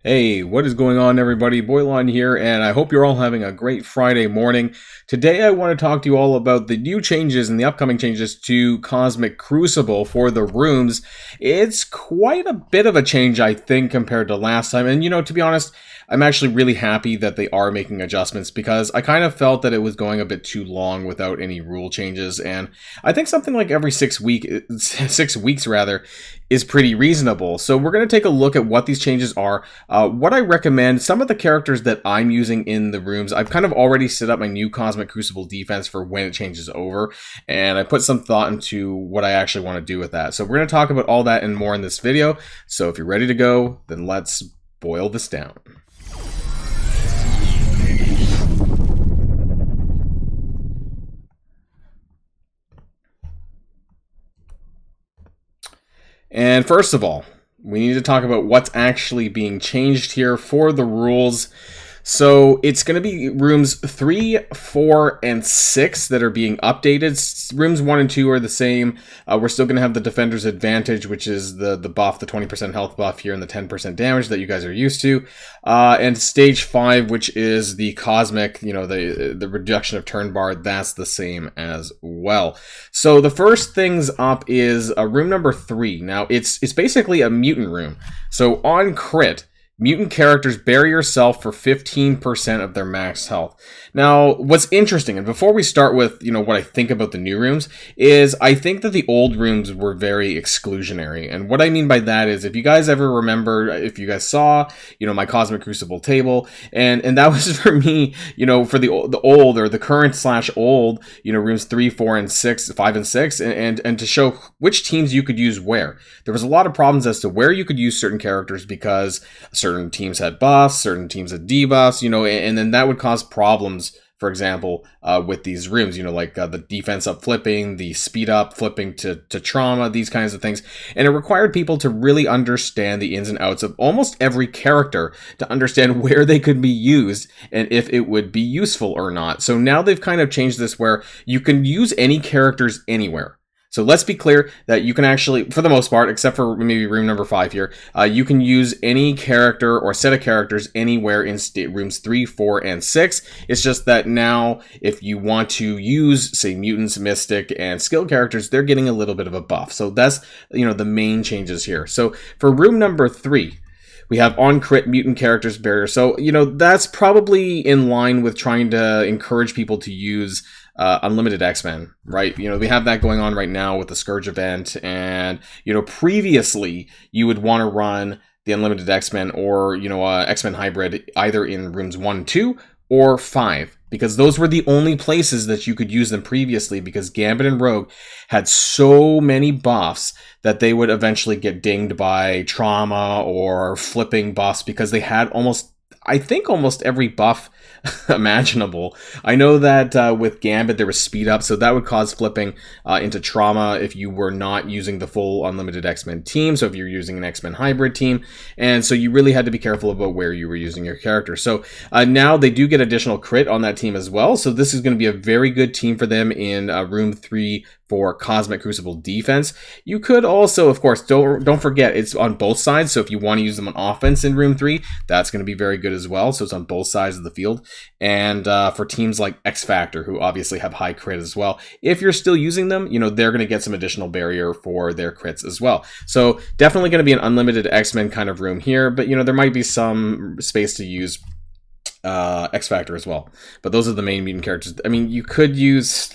Hey, what is going on, everybody? Boilon here, and I hope you're all having a great Friday morning. Today, I want to talk to you all about the new changes and the upcoming changes to Cosmic Crucible for the rooms. It's quite a bit of a change, I think, compared to last time. And, to be honest, I'm actually really happy that they are making adjustments because I kind of felt that it was going a bit too long without any rule changes. And I think something like every 6 weeks rather, is pretty reasonable. So we're going to take a look at what these changes are. What I recommend, some of the characters that I'm using in the rooms, I've kind of already set up my new Cosmic Crucible defense for when it changes over, and I put some thought into what I actually want to do with that. So we're going to talk about all that and more in this video. So if you're ready to go, then let's boil this down. And first of all, we need to talk about what's actually being changed here for the rules. So it's going to be rooms 3, 4, and 6 that are being updated. Rooms 1 and 2 are the same. We're still going to have the Defender's Advantage, which is the buff, the 20% health buff here and the 10% damage that you guys are used to. And Stage 5, which is the Cosmic, the reduction of turn bar, that's the same as well. So the first things up is room number 3. Now, it's basically a mutant room. So on crit, mutant characters bury yourself for 15% of their max health. Now, what's interesting, and before we start with, what I think about the new rooms, is I think that the old rooms were very exclusionary. And what I mean by that is, if you guys ever remember, if you guys saw, my Cosmic Crucible table, and that was for me, for the old, or the current / old, rooms 3, 4, and 6, 5, and 6, and to show which teams you could use where. There was a lot of problems as to where you could use certain characters because certain teams had buffs, certain teams had debuffs, and then that would cause problems, for example, with these rooms, like the defense up flipping, the speed up flipping to trauma, these kinds of things. And it required people to really understand the ins and outs of almost every character to understand where they could be used and if it would be useful or not. So now they've kind of changed this where you can use any characters anywhere. So let's be clear that you can actually, for the most part, except for maybe room number 5 here, you can use any character or set of characters anywhere in rooms 3, 4, and 6. It's just that now, if you want to use, say, mutants, mystic, and skill characters, they're getting a little bit of a buff. So that's, the main changes here. So for room number 3, we have on crit mutant characters barrier. So, that's probably in line with trying to encourage people to use Unlimited X-Men, right? We have that going on right now with the Scourge event. And, previously you would want to run the Unlimited X-Men or, X-Men Hybrid either in rooms 1, 2, or 5. Because those were the only places that you could use them previously, because Gambit and Rogue had so many buffs that they would eventually get dinged by trauma or flipping buffs because they had almost every buff imaginable. I know that with Gambit there was speed up, so that would cause flipping into trauma if you were not using the full Unlimited X-Men team, so if you're using an X-Men Hybrid team, and so you really had to be careful about where you were using your character. So now they do get additional crit on that team as well, so this is going to be a very good team for them in room 3 for Cosmic Crucible defense. You could also, of course, don't forget, it's on both sides, so if you want to use them on offense in room 3, that's going to be very good as well, so it's on both sides of the field. And for teams like X Factor, who obviously have high crit as well, if you're still using them, they're going to get some additional barrier for their crits as well. So definitely going to be an Unlimited X-Men kind of room here, but there might be some space to use X Factor as well. But those are the main mutant characters. I mean, you could use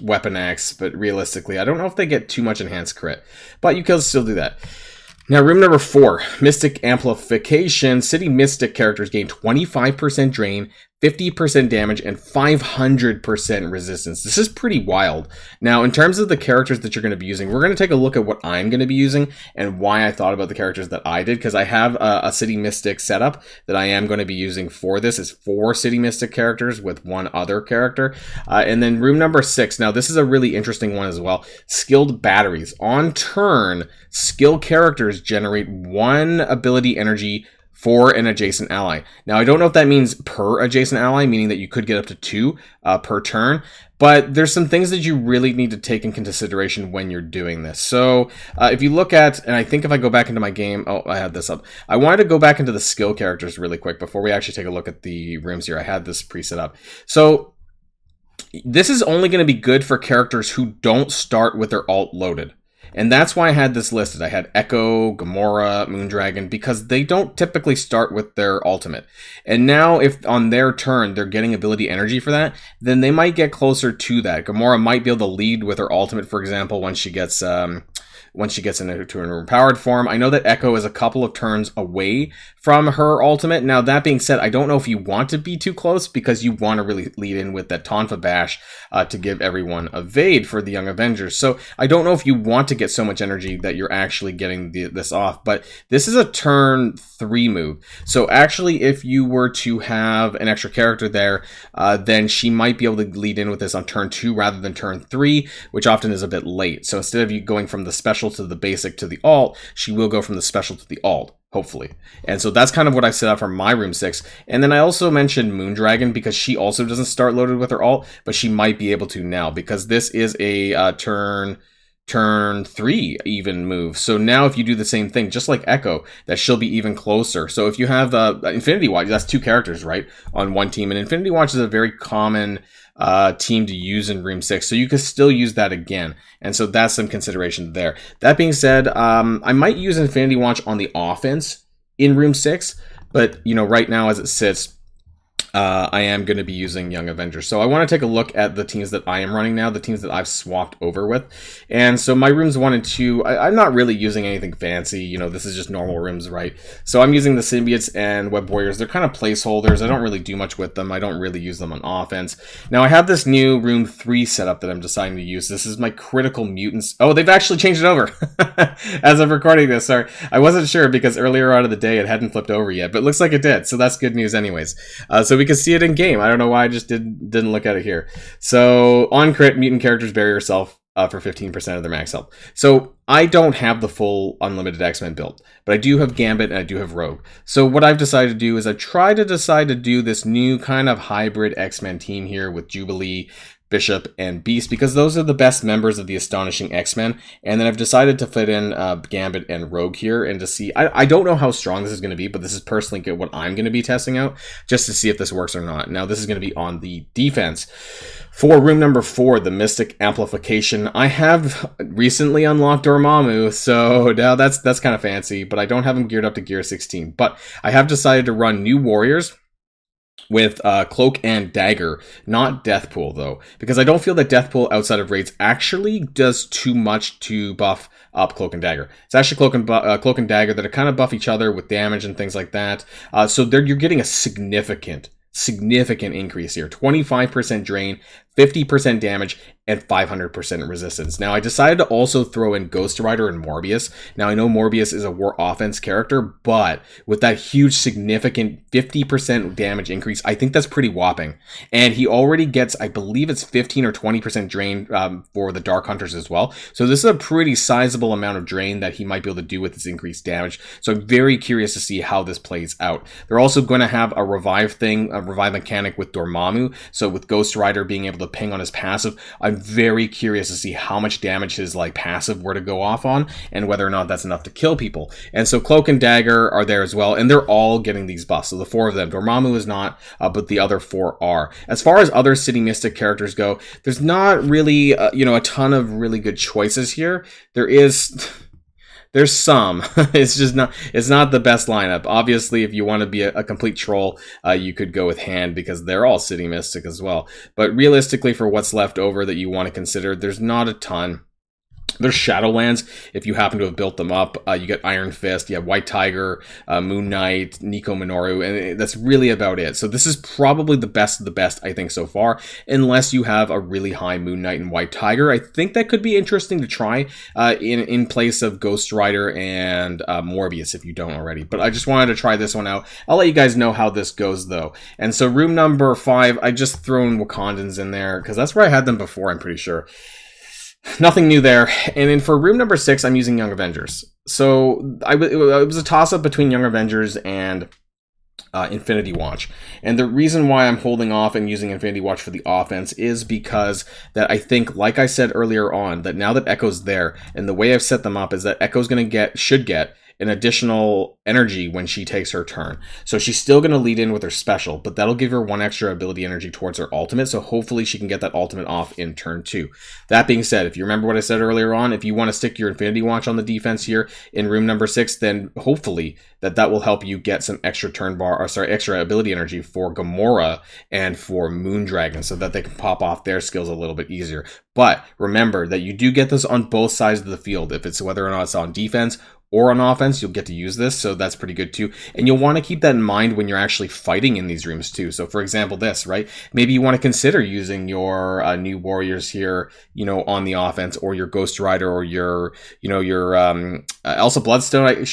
Weapon X, but realistically, I don't know if they get too much enhanced crit, but you can still do that. Now, room number 4, Mystic Amplification. City Mystic characters gain 25% drain, 50% damage, and 500% resistance. This is pretty wild. Now, in terms of the characters that you're going to be using, we're going to take a look at what I'm going to be using and why I thought about the characters that I did, because I have a City Mystic setup that I am going to be using for this. It's 4 City Mystic characters with 1 other character. And then room number 6. Now, this is a really interesting one as well. Skilled Batteries. On turn, skill characters generate 1 ability energy for an adjacent ally. Now, I don't know if that means per adjacent ally, meaning that you could get up to 2 per turn, but there's some things that you really need to take in consideration when you're doing this. So if you look at, and I think if I go back into my game, oh, I had this up. I wanted to go back into the skill characters really quick before we actually take a look at the rooms here. I had this preset up. So this is only going to be good for characters who don't start with their alt loaded. And that's why I had this listed. I had Echo, Gamora, Moondragon, because they don't typically start with their ultimate. And now if on their turn they're getting ability energy for that, then they might get closer to that. Gamora might be able to lead with her ultimate, for example, when she gets into an empowered form. I know that Echo is a couple of turns away from her ultimate. Now, that being said, I don't know if you want to be too close because you want to really lead in with that Tonfa Bash to give everyone evade for the Young Avengers. So I don't know if you want to get so much energy that you're actually getting this off, but this is a turn 3 move. So actually, if you were to have an extra character there, then she might be able to lead in with this on turn 2 rather than turn 3, which often is a bit late. So instead of you going from the special to the basic to the alt, she will go from the special to the alt, hopefully. And so that's kind of what I set up for my room 6. And then I also mentioned Moondragon because she also doesn't start loaded with her alt, but she might be able to now because this is a turn 3 even move. So now if you do the same thing, just like Echo, that she'll be even closer. So if you have Infinity Watch, that's 2 characters, right, on one team. And Infinity Watch is a very common team to use in Room 6, so you could still use that again. And so that's some consideration there. That being said, I might use Infinity Watch on the offense in Room 6, but, you know, right now as it sits, I am going to be using Young Avengers. So I want to take a look at the teams that I am running now, the teams that I've swapped over with. And so my rooms 1 and 2, I'm not really using anything fancy. You know, this is just normal rooms, right? So I'm using the Symbiotes and Web Warriors. They're kind of placeholders. I don't really do much with them. I don't really use them on offense. Now I have this new room 3 setup that I'm deciding to use. This is my Critical Mutants. Oh, they've actually changed it over as I'm recording this. Sorry, I wasn't sure because earlier on in the day it hadn't flipped over yet, but it looks like it did. So that's good news anyways. So we can see it in game. I don't know why I just didn't look at it here. So on crit, mutant characters bury yourself for 15% of their max health. So I don't have the full unlimited X-Men build, but I do have Gambit and I do have Rogue. So what I've decided to do is I've tried to decide to do this new kind of hybrid X-Men team here with Jubilee, Bishop, and Beast, because those are the best members of the Astonishing X-Men. And then I've decided to fit in Gambit and Rogue here and to see, I don't know how strong this is going to be, but this is personally what I'm going to be testing out just to see if this works or not. Now this is going to be on the defense. For room number 4, the Mystic Amplification, I have recently unlocked Dormammu, so now that's kind of fancy, but I don't have him geared up to gear 16. But I have decided to run new warriors with Cloak and Dagger, not Deathpool though, because I don't feel that Deathpool outside of raids actually does too much to buff up Cloak and Dagger. It's actually Cloak and Dagger that kind of buff each other with damage and things like that. So you're getting a significant increase here. 25% drain, 50% damage, and 500% resistance. Now, I decided to also throw in Ghost Rider and Morbius. Now, I know Morbius is a war offense character, but with that huge, significant 50% damage increase, I think that's pretty whopping. And he already gets, I believe it's 15 or 20% drain for the Dark Hunters as well. So this is a pretty sizable amount of drain that he might be able to do with this increased damage. So I'm very curious to see how this plays out. They're also going to have a revive mechanic with Dormammu. So with Ghost Rider being able to ping on his passive, I'm very curious to see how much damage his passive were to go off on and whether or not that's enough to kill people. And so Cloak and Dagger are there as well, and they're all getting these buffs. So the 4 of them, Dormammu is not, but the other 4 are. As far as other City Mystic characters go, there's not really a ton of really good choices here. There's some. It's not the best lineup. Obviously, if you want to be a complete troll, you could go with Hand because they're all City Mystic as well. But realistically, for what's left over that you want to consider, there's not a ton. There's Shadowlands, if you happen to have built them up. You get Iron Fist, you have White Tiger, Moon Knight, Nico Minoru, and that's really about it. So this is probably the best of the best, I think, so far, unless you have a really high Moon Knight and White Tiger. I think that could be interesting to try in place of Ghost Rider and Morbius, if you don't already. But I just wanted to try this one out. I'll let you guys know how this goes, though. And so room number 5, I just thrown Wakandans in there, because that's where I had them before, I'm pretty sure. Nothing new there. And then for room number 6, I'm using Young Avengers. So it was a toss-up between Young Avengers and Infinity Watch. And the reason why I'm holding off and using Infinity Watch for the offense is because that I think, like I said earlier on, that now that Echo's there, and the way I've set them up is that Echo's should get an additional energy when she takes her turn. So she's still going to lead in with her special, but that'll give her one extra ability energy towards her ultimate, so hopefully she can get that ultimate off in turn 2. That being said, if you remember what I said earlier on, if you want to stick your Infinity Watch on the defense here in room number 6, then hopefully that will help you get some extra extra ability energy for Gamora and for Moondragon, so that they can pop off their skills a little bit easier. But remember that you do get this on both sides of the field. If it's whether or not it's on defense or on offense, you'll get to use this, so that's pretty good too. And you'll want to keep that in mind when you're actually fighting in these rooms too. So for example, this, right? Maybe you want to consider using your new warriors here, on the offense, or your Ghost Rider, or your Elsa Bloodstone.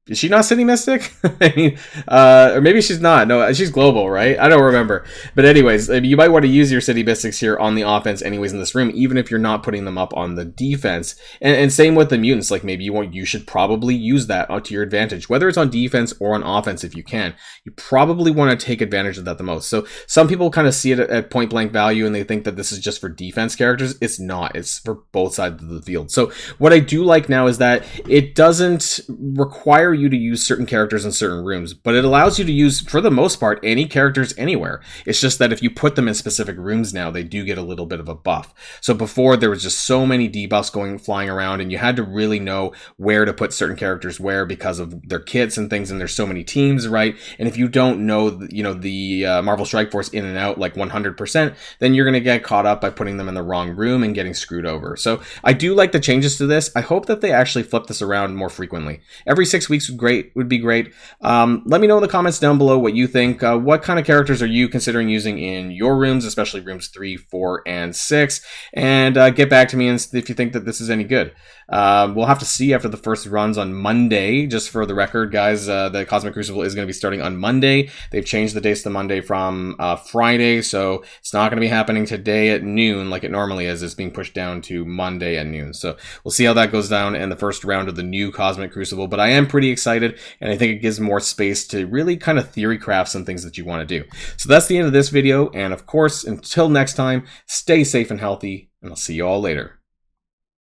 Is she not City Mystic? I mean, or maybe she's not. No, she's global, right? I don't remember. But anyways, you might want to use your City Mystics here on the offense anyways in this room, even if you're not putting them up on the defense. And same with the mutants. Like maybe you should probably use that to your advantage, whether it's on defense or on offense if you can. You probably want to take advantage of that the most. So some people kind of see it at point blank value and they think that this is just for defense characters. It's not. It's for both sides of the field. So what I do like now is that it doesn't require you to use certain characters in certain rooms, but it allows you to use, for the most part, any characters anywhere. It's just that if you put them in specific rooms now, they do get a little bit of a buff. So before, there was just so many debuffs flying around, and you had to really know where to put certain characters where because of their kits and things, and there's so many teams, right? And if you don't know, the Marvel Strike Force in and out like 100%, then you're going to get caught up by putting them in the wrong room and getting screwed over. So I do like the changes to this. I hope that they actually flip this around more frequently. Every 6 weeks would be great. Let me know in the comments down below what you think. What kind of characters are you considering using in your rooms, especially rooms 3, 4, and 6? And get back to me if you think that this is any good. We'll have to see after the first runs on Monday. Just for the record, guys, the Cosmic Crucible is going to be starting on Monday. They've changed the dates to Monday from Friday, so it's not going to be happening today at noon like it normally is. It's being pushed down to Monday at noon. So we'll see how that goes down in the first round of the new Cosmic Crucible. But I am pretty excited, and I think it gives more space to really kind of theory craft some things that you want to do. So that's the end of this video, and of course, until next time, stay safe and healthy, and I'll see you all later.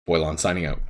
Boilon signing out.